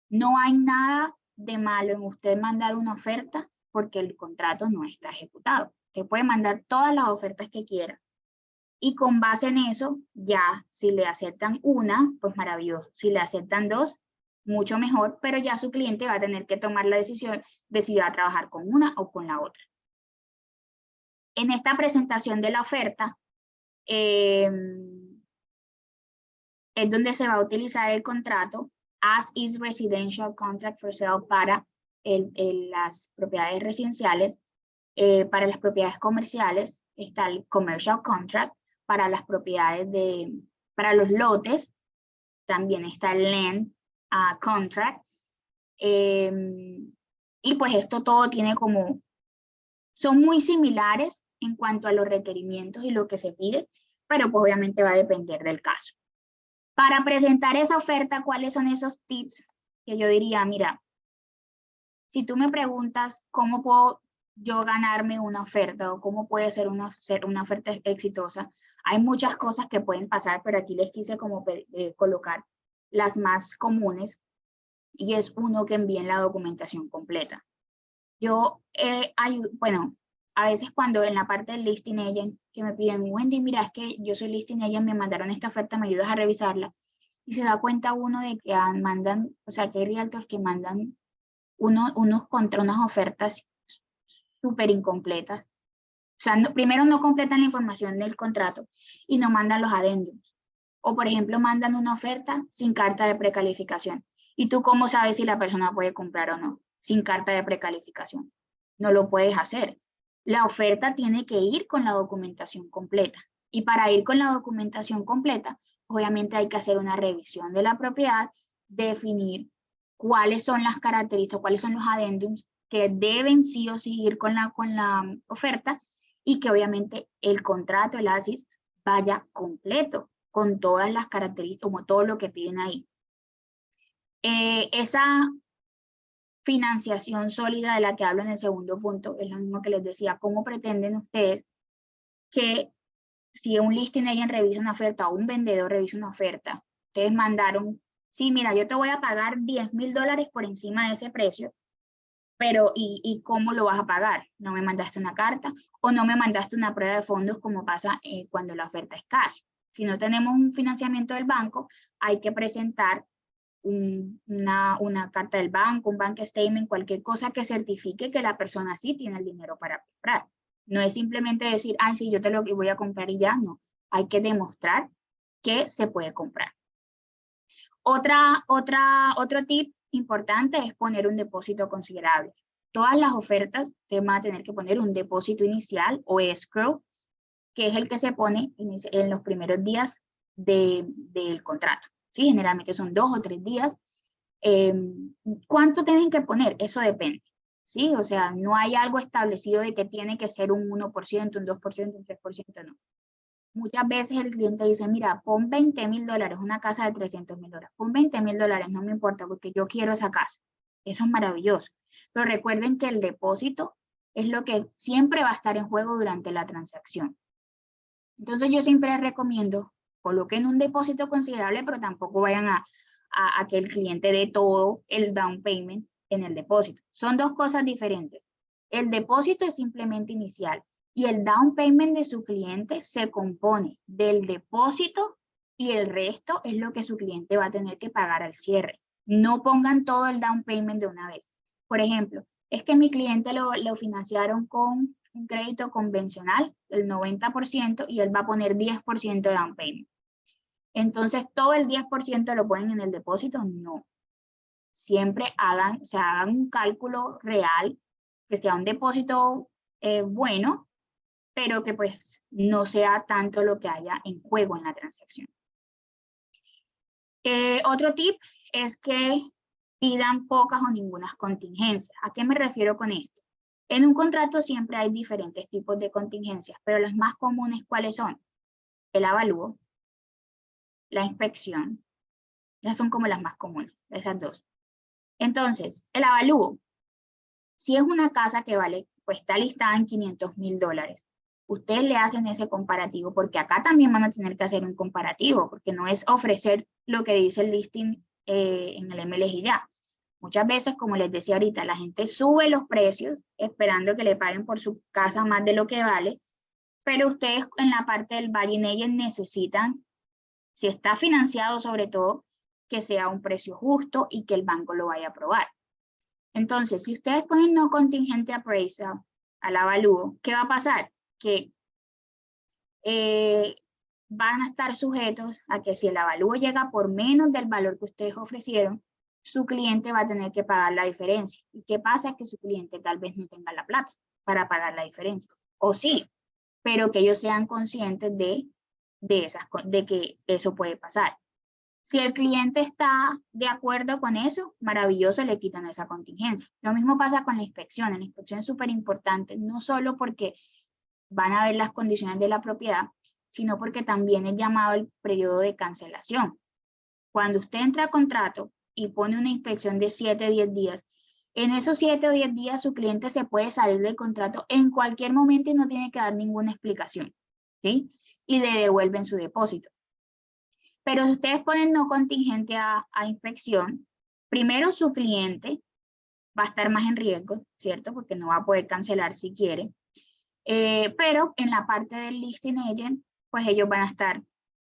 No hay nada de malo en usted mandar una oferta porque el contrato no está ejecutado. Usted puede mandar todas las ofertas que quiera. Y con base en eso, ya si le aceptan una, pues maravilloso. Si le aceptan 2, mucho mejor, pero ya su cliente va a tener que tomar la decisión de si va a trabajar con una o con la otra. En esta presentación de la oferta, es donde se va a utilizar el contrato as is residential contract for sale para las propiedades residenciales. Para las propiedades comerciales está el commercial contract. Para las propiedades para los lotes también está el land contract. Y pues esto todo tiene son muy similares en cuanto a los requerimientos y lo que se pide, pero pues obviamente va a depender del caso. Para presentar esa oferta, ¿cuáles son esos tips que yo diría? Mira, si tú me preguntas cómo puedo yo ganarme una oferta o cómo puede ser una oferta exitosa, hay muchas cosas que pueden pasar, pero aquí les quise colocar las más comunes, y es uno, que envíen la documentación completa. Bueno, a veces cuando en la parte del listing agent que me piden, Wendy, mira, es que yo soy listing agent, me mandaron esta oferta, me ayudas a revisarla, y se da cuenta uno de que mandan, o sea, que hay realtors que mandan unas ofertas súper incompletas. O sea, primero no completan la información del contrato y no mandan los adendums. O por ejemplo, mandan una oferta sin carta de precalificación. ¿Y tú cómo sabes si la persona puede comprar o no? Sin carta de precalificación. No lo puedes hacer. La oferta tiene que ir con la documentación completa. Y para ir con la documentación completa, obviamente hay que hacer una revisión de la propiedad, definir cuáles son las características, cuáles son los adendums que deben sí o sí ir con la oferta, y que obviamente el contrato, el ASIS, vaya completo, con todas las características, como todo lo que piden ahí. Esa financiación sólida de la que hablo en el segundo punto, es lo mismo que les decía, ¿cómo pretenden ustedes que si un listing agent revisa una oferta o un vendedor revisa una oferta, ustedes mandaron, sí, mira, yo te voy a pagar $10,000 por encima de ese precio, pero ¿y cómo lo vas a pagar? ¿No me mandaste una carta o no me mandaste una prueba de fondos, como pasa cuando la oferta es cash? Si no tenemos un financiamiento del banco, hay que presentar una carta del banco, un bank statement, cualquier cosa que certifique que la persona sí tiene el dinero para comprar. No es simplemente decir, ay, sí, yo te lo voy a comprar y ya, no. Hay que demostrar que se puede comprar. Otro tip importante es poner un depósito considerable. Todas las ofertas te van a tener que poner un depósito inicial o escrow, que es el que se pone en los primeros días del contrato. ¿Sí? Generalmente son 2 o 3 días. ¿Cuánto tienen que poner? Eso depende. ¿Sí? O sea, no hay algo establecido de que tiene que ser un 1%, un 2%, un 3%, no. Muchas veces el cliente dice, mira, pon $20,000, una casa de $300,000. Pon $20,000, no me importa porque yo quiero esa casa. Eso es maravilloso. Pero recuerden que el depósito es lo que siempre va a estar en juego durante la transacción. Entonces yo siempre recomiendo, coloquen un depósito considerable, pero tampoco vayan a que el cliente dé todo el down payment en el depósito. Son dos cosas diferentes. El depósito es simplemente inicial y el down payment de su cliente se compone del depósito y el resto es lo que su cliente va a tener que pagar al cierre. No pongan todo el down payment de una vez. Por ejemplo, es que mi cliente lo financiaron con un crédito convencional, el 90%, y él va a poner 10% de down payment. Entonces, ¿todo el 10% lo ponen en el depósito? No. Siempre hagan un cálculo real, que sea un depósito bueno, pero que pues no sea tanto lo que haya en juego en la transacción. Otro tip es que pidan pocas o ninguna contingencia. ¿A qué me refiero con esto? En un contrato siempre hay diferentes tipos de contingencias, pero las más comunes, ¿cuáles son? El avalúo, la inspección. Esas son como las más comunes, esas dos. Entonces, el avalúo. Si es una casa que vale, pues está listada en $500,000, ustedes le hacen ese comparativo, porque acá también van a tener que hacer un comparativo, porque no es ofrecer lo que dice el listing en el MLS y ya. Muchas veces, como les decía ahorita, la gente sube los precios esperando que le paguen por su casa más de lo que vale, pero ustedes en la parte del buying agent necesitan, si está financiado sobre todo, que sea un precio justo y que el banco lo vaya a aprobar. Entonces, si ustedes ponen no contingente appraisal al avalúo, ¿qué va a pasar? Que van a estar sujetos a que si el avalúo llega por menos del valor que ustedes ofrecieron, su cliente va a tener que pagar la diferencia. ¿Y qué pasa? Que su cliente tal vez no tenga la plata para pagar la diferencia. O sí, pero que ellos sean conscientes de que eso puede pasar. Si el cliente está de acuerdo con eso, maravilloso, le quitan esa contingencia. Lo mismo pasa con la inspección. La inspección es súper importante, no solo porque van a ver las condiciones de la propiedad, sino porque también es llamado el periodo de cancelación. Cuando usted entra a contrato y pone una inspección de 7 a 10 días, en esos 7 o 10 días su cliente se puede salir del contrato en cualquier momento y no tiene que dar ninguna explicación, ¿sí? Y le devuelven su depósito. Pero si ustedes ponen no contingente a inspección, primero su cliente va a estar más en riesgo, ¿cierto? Porque no va a poder cancelar si quiere. Pero en la parte del listing agent, pues ellos van a estar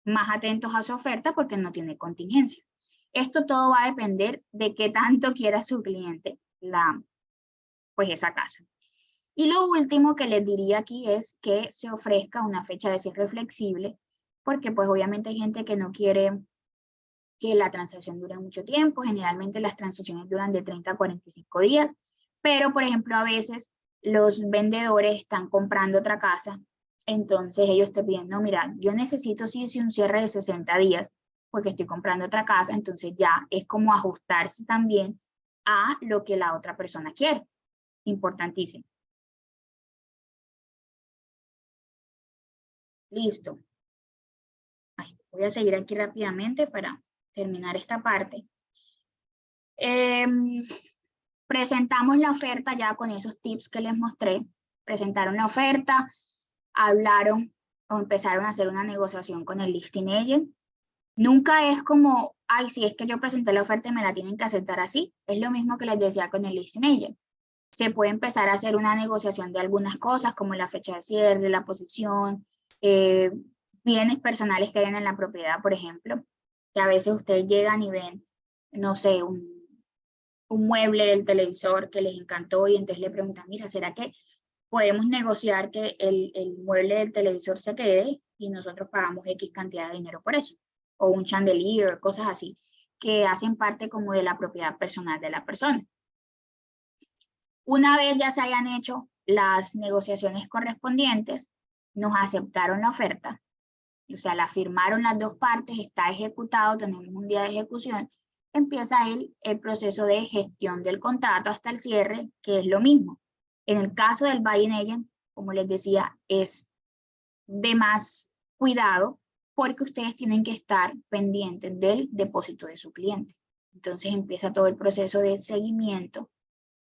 más atentos a su oferta porque no tiene contingencia. Esto todo va a depender de qué tanto quiera su cliente pues esa casa. Y lo último que les diría aquí es que se ofrezca una fecha de cierre flexible, porque pues obviamente hay gente que no quiere que la transacción dure mucho tiempo. Generalmente las transacciones duran de 30 a 45 días, pero por ejemplo a veces los vendedores están comprando otra casa, entonces ellos te piden, no, mira, yo necesito sí un cierre de 60 días porque estoy comprando otra casa, entonces ya es como ajustarse también a lo que la otra persona quiere. Importantísimo. Listo. Ay, voy a seguir aquí rápidamente para terminar esta parte. Presentamos la oferta ya con esos tips que les mostré. Presentaron la oferta, hablaron o empezaron a hacer una negociación con el listing agent. Nunca es como, ay, si es que yo presenté la oferta y me la tienen que aceptar así. Es lo mismo que les decía con el listing agent. Se puede empezar a hacer una negociación de algunas cosas como la fecha de cierre, la posición, bienes personales que hay en la propiedad, por ejemplo, que a veces ustedes llegan y ven, no sé, un mueble del televisor que les encantó y entonces le preguntan, mira, ¿será que podemos negociar que el mueble del televisor se quede y nosotros pagamos X cantidad de dinero por eso? O un chandelier, cosas así, que hacen parte como de la propiedad personal de la persona. Una vez ya se hayan hecho las negociaciones correspondientes, nos aceptaron la oferta, o sea, la firmaron las dos partes, está ejecutado, tenemos un día de ejecución, empieza el proceso de gestión del contrato hasta el cierre, que es lo mismo. En el caso del buying agent, como les decía, es de más cuidado porque ustedes tienen que estar pendientes del depósito de su cliente. Entonces empieza todo el proceso de seguimiento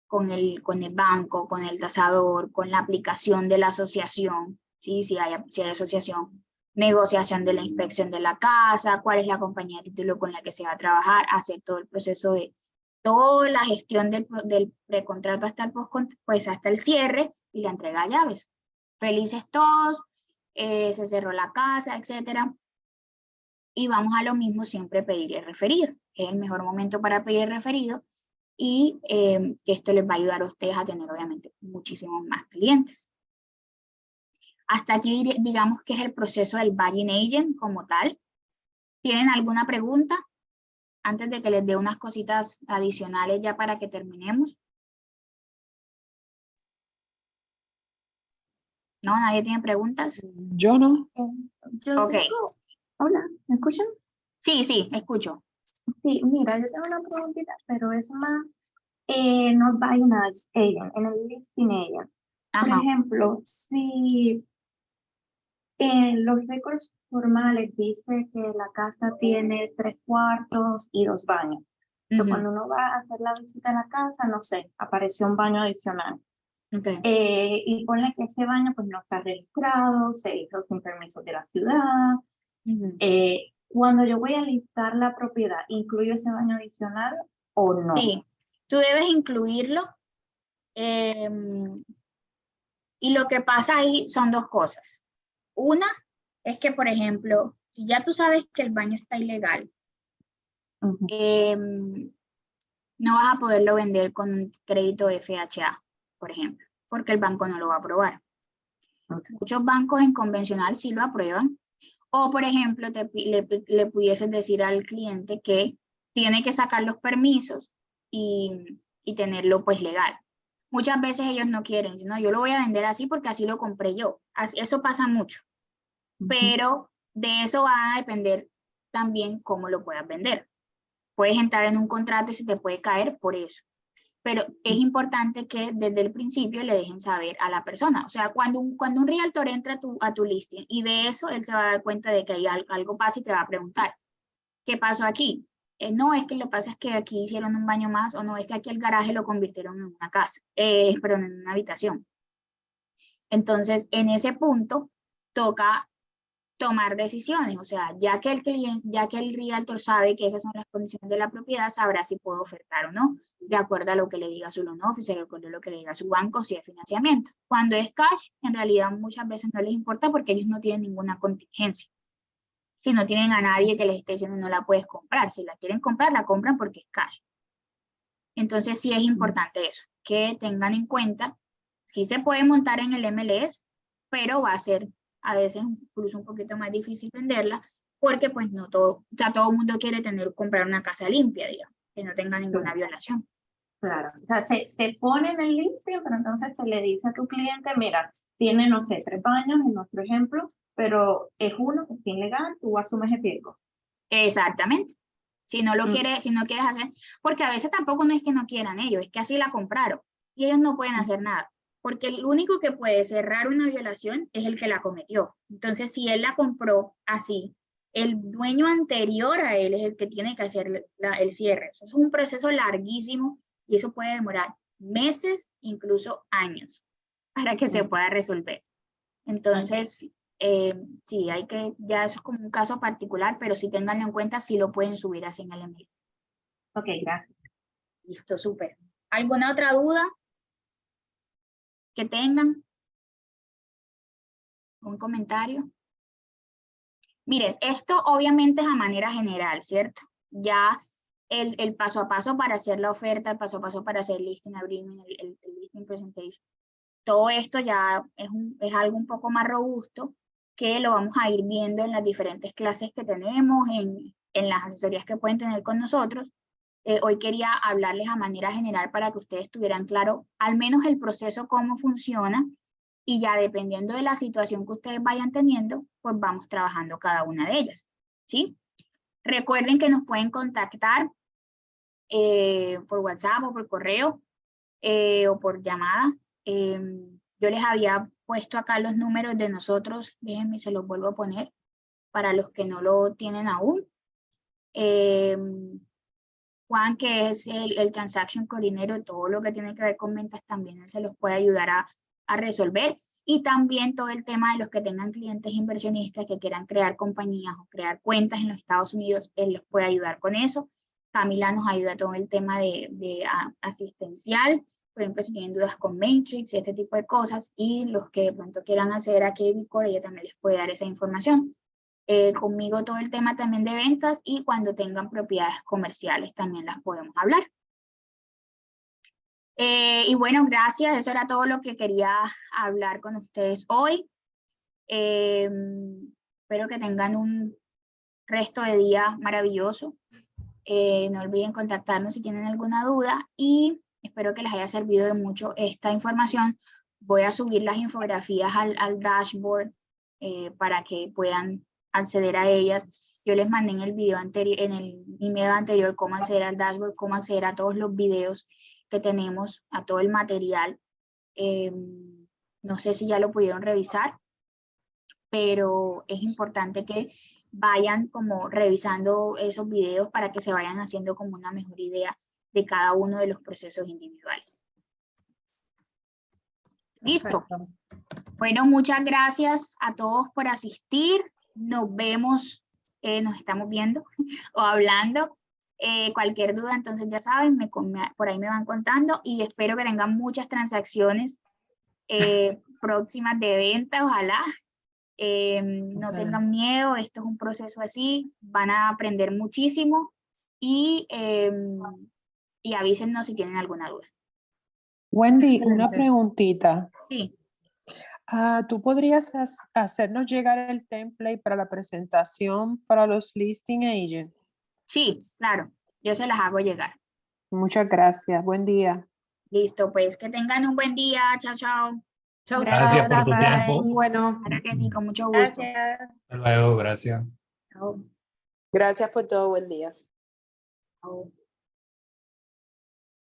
con el banco, con el tasador, con la aplicación de la asociación, ¿sí? Si hay asociación, negociación de la inspección de la casa, cuál es la compañía de título con la que se va a trabajar, hacer todo el proceso de toda la gestión del precontrato hasta pues hasta el cierre y la entrega de llaves. Felices todos, se cerró la casa, etcétera. Y vamos a lo mismo, siempre pedir el referido. Es el mejor momento para pedir el referido y esto les va a ayudar a ustedes a tener obviamente muchísimos más clientes. Hasta aquí digamos que es el proceso del buying agent como tal. ¿Tienen alguna pregunta? Antes de que les dé unas cositas adicionales ya para que terminemos. ¿No? ¿Nadie tiene preguntas? Yo no. Ok. Hola, ¿me escuchan? Sí, escucho. Sí, mira, yo tengo una preguntita, pero es más Not buying as agent, en el listing agent. Por Ajá. ejemplo, si en los récords formales dice que la casa tiene 3 cuartos y 2 baños. Pero Ujú, cuando uno va a hacer la visita a la casa, no sé, apareció un baño adicional. ok. Y ponle que ese baño pues no está registrado, se hizo sin permiso de la ciudad. Ujú. Cuando yo voy a listar la propiedad, ¿incluyo ese baño adicional o no? Sí, tú debes incluirlo. em, y lo que pasa ahí son dos cosas. Una es que, por ejemplo, si ya tú sabes que el baño está ilegal, Ujú. no vas a poderlo vender con un crédito FHA, por ejemplo, porque el banco no lo va a aprobar. Ok. Muchos bancos en convencional sí lo aprueban. O, por ejemplo, le pudieses decir al cliente que tiene que sacar los permisos y tenerlo pues legal. Muchas veces ellos no quieren, sino yo lo voy a vender así porque así lo compré yo. Eso pasa mucho, Ujú. pero de eso va a depender también cómo lo puedas vender. Puedes entrar en un contrato y se te puede caer por eso. Pero es importante que desde el principio le dejen saber a la persona. O sea, cuando un realtor entra a tu listing y ve eso, él se va a dar cuenta de que hay algo pasa y te va a preguntar, ¿qué pasó aquí? No, es que lo que pasa es que aquí hicieron un baño más, o no, es que aquí el garaje lo convirtieron en una casa, perdón, en una habitación. Entonces, en ese punto, toca tomar decisiones, o sea, ya que el cliente, ya que el realtor sabe que esas son las condiciones de la propiedad, sabrá si puede ofertar o no, de acuerdo a lo que le diga su loan officer, de acuerdo a lo que le diga su banco, si es financiamiento. Cuando es cash, en realidad muchas veces no les importa porque ellos no tienen ninguna contingencia. Si no tienen a nadie que les esté diciendo no la puedes comprar, si la quieren comprar, la compran porque es cash. Entonces sí es importante eso, que tengan en cuenta, sí se puede montar en el MLS, pero va a ser a veces incluso un poquito más difícil venderla, porque pues no todo, o sea, todo el mundo quiere comprar una casa limpia, digamos, que no tenga ninguna violación. Claro, o sea, se pone en el listing, pero entonces se le dice a tu cliente, mira, tiene, no sé, 3 baños en nuestro ejemplo, pero es uno que está ilegal, tú asumes el riesgo. Exactamente. Si no lo Mm. quieres, si no quieres hacer, porque a veces tampoco no es que no quieran ellos, es que así la compraron y ellos no pueden hacer nada, porque el único que puede cerrar una violación es el que la cometió. Entonces, si él la compró así, el dueño anterior a él es el que tiene que hacer el cierre. Eso es un proceso larguísimo y eso puede demorar meses, incluso años, para que se pueda resolver. Entonces, sí, hay que, ya eso es como un caso particular, pero sí tenganlo en cuenta si lo pueden subir así en el email. Ok, gracias. Listo, súper. ¿Alguna otra duda que tengan? ¿Un comentario? Miren, esto obviamente es a manera general, ¿cierto? Ya el paso a paso para hacer la oferta, el paso a paso para hacer el listing agreement, el listing presentation, todo esto ya es algo un poco más robusto que lo vamos a ir viendo en las diferentes clases que tenemos, en las asesorías que pueden tener con nosotros. Hoy quería hablarles a manera general para que ustedes tuvieran claro al menos el proceso, cómo funciona, y ya dependiendo de la situación que ustedes vayan teniendo, pues vamos trabajando cada una de ellas, ¿sí? Recuerden que nos pueden contactar por WhatsApp o por correo o por llamada. Yo les había puesto acá los números de nosotros, déjenme, se los vuelvo a poner para los que no lo tienen aún. Juan, que es el Transaction Coordinator, todo lo que tiene que ver con ventas también él se los puede ayudar a resolver. Y también todo el tema de los que tengan clientes inversionistas que quieran crear compañías o crear cuentas en los Estados Unidos, él los puede ayudar con eso. Camila nos ayuda todo el tema de asistencial, por ejemplo, si tienen dudas con Matrix y este tipo de cosas, y los que de pronto quieran hacer a KB Core, ella también les puede dar esa información. Conmigo todo el tema también de ventas, y cuando tengan propiedades comerciales también las podemos hablar. Y bueno, gracias, eso era todo lo que quería hablar con ustedes hoy. Espero que tengan un resto de día maravilloso. No olviden contactarnos si tienen alguna duda y espero que les haya servido de mucho esta información. Voy a subir las infografías al dashboard para que puedan acceder a ellas. Yo les mandé en el video anterior, en el email anterior, cómo acceder al dashboard, cómo acceder a todos los videos que tenemos, a todo el material. No sé si ya lo pudieron revisar, pero es importante que vayan como revisando esos videos para que se vayan haciendo como una mejor idea de cada uno de los procesos individuales. Listo. Perfecto. Bueno, muchas gracias a todos por asistir. Nos vemos, nos estamos viendo o hablando. Cualquier duda, entonces ya saben, por ahí me van contando y espero que tengan muchas transacciones próximas de venta, ojalá. No Ojalá. tengan miedo, esto es un proceso así, van a aprender muchísimo y avísennos si tienen alguna duda. Wendy, una Excelente. preguntita. Sí, ¿Tú podrías hacernos llegar el template para la presentación para los listing agents? sí, claro, yo se las hago llegar. Muchas gracias. Buen día. Listo, pues que tengan un buen día. Chao, chao. Chau, Gracias chau. por tu tiempo. Muy bueno. Claro que sí, con mucho gusto. Gracias. Hasta luego, gracias. Chao. Gracias por todo, buen día. Chao.